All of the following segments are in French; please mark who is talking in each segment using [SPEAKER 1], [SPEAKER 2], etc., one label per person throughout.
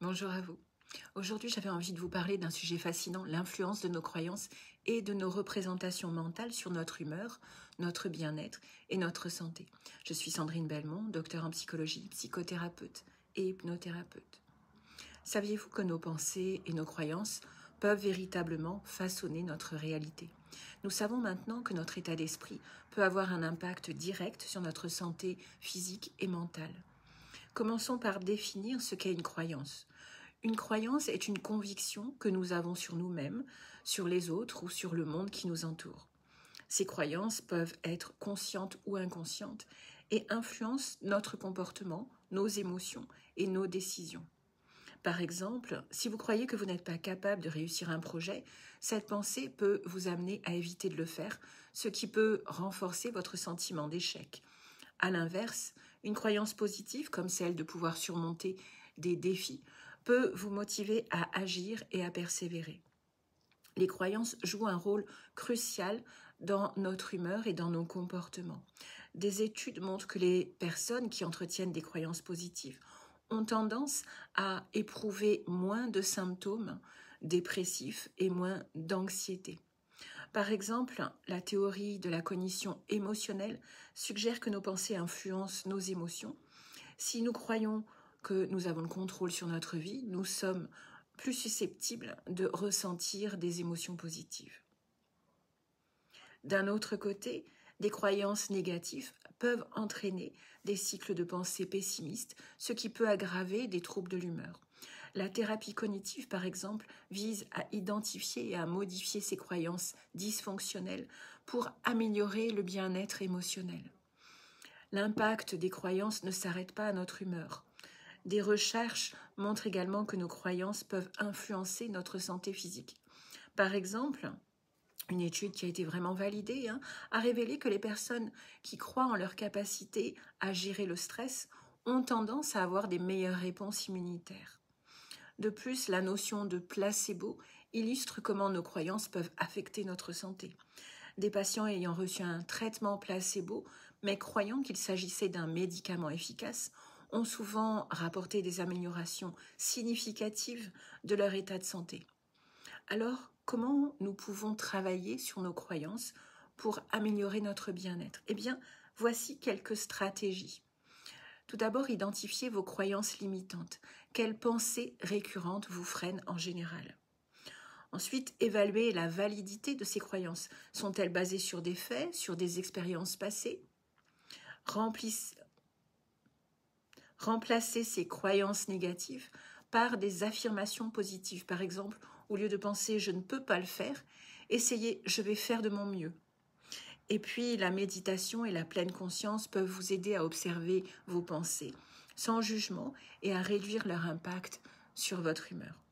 [SPEAKER 1] Bonjour à vous. Aujourd'hui, j'avais envie de vous parler d'un sujet fascinant, l'influence de nos croyances et de nos représentations mentales sur notre humeur, notre bien-être et notre santé. Je suis Sandrine Belmont, docteure en psychologie, psychothérapeute et hypnothérapeute. Saviez-vous que nos pensées et nos croyances peuvent véritablement façonner notre réalité? Nous savons maintenant que notre état d'esprit peut avoir un impact direct sur notre santé physique et mentale. Commençons par définir ce qu'est une croyance. Une croyance est une conviction que nous avons sur nous-mêmes, sur les autres ou sur le monde qui nous entoure. Ces croyances peuvent être conscientes ou inconscientes et influencent notre comportement, nos émotions et nos décisions. Par exemple, si vous croyez que vous n'êtes pas capable de réussir un projet, cette pensée peut vous amener à éviter de le faire, ce qui peut renforcer votre sentiment d'échec. À l'inverse, une croyance positive, comme celle de pouvoir surmonter des défis, peut vous motiver à agir et à persévérer. Les croyances jouent un rôle crucial dans notre humeur et dans nos comportements. Des études montrent que les personnes qui entretiennent des croyances positives ont tendance à éprouver moins de symptômes dépressifs et moins d'anxiété. Par exemple, la théorie de la cognition émotionnelle suggère que nos pensées influencent nos émotions. Si nous croyons que nous avons le contrôle sur notre vie, nous sommes plus susceptibles de ressentir des émotions positives. D'un autre côté, des croyances négatives peuvent entraîner des cycles de pensée pessimistes, ce qui peut aggraver des troubles de l'humeur. La thérapie cognitive, par exemple, vise à identifier et à modifier ces croyances dysfonctionnelles pour améliorer le bien-être émotionnel. L'impact des croyances ne s'arrête pas à notre humeur. Des recherches montrent également que nos croyances peuvent influencer notre santé physique. Par exemple, une étude qui a été vraiment validée a révélé que les personnes qui croient en leur capacité à gérer le stress ont tendance à avoir des meilleures réponses immunitaires. De plus, la notion de placebo illustre comment nos croyances peuvent affecter notre santé. Des patients ayant reçu un traitement placebo, mais croyant qu'il s'agissait d'un médicament efficace, ont souvent rapporté des améliorations significatives de leur état de santé. Alors, comment nous pouvons travailler sur nos croyances pour améliorer notre bien-être? Eh bien, voici quelques stratégies. Tout d'abord, identifiez vos croyances limitantes. Quelles pensées récurrentes vous freinent en général? Ensuite, évaluez la validité de ces croyances. Sont-elles basées sur des faits, sur des expériences passées? Remplacez ces croyances négatives par des affirmations positives. Par exemple, au lieu de penser « je ne peux pas le faire », essayez « je vais faire de mon mieux ». Et puis, la méditation et la pleine conscience peuvent vous aider à observer vos pensées sans jugement et à réduire leur impact sur votre humeur.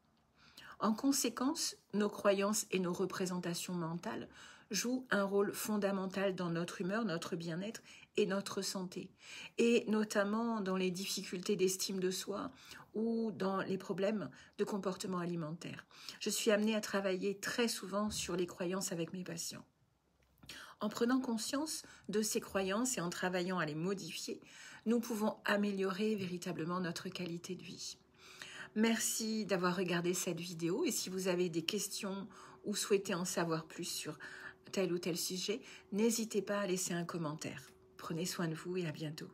[SPEAKER 1] En conséquence, nos croyances et nos représentations mentales jouent un rôle fondamental dans notre humeur, notre bien-être et notre santé, et notamment dans les difficultés d'estime de soi ou dans les problèmes de comportement alimentaire. Je suis amenée à travailler très souvent sur les croyances avec mes patients. En prenant conscience de ces croyances et en travaillant à les modifier, nous pouvons améliorer véritablement notre qualité de vie. Merci d'avoir regardé cette vidéo et si vous avez des questions ou souhaitez en savoir plus sur tel ou tel sujet, n'hésitez pas à laisser un commentaire. Prenez soin de vous et à bientôt.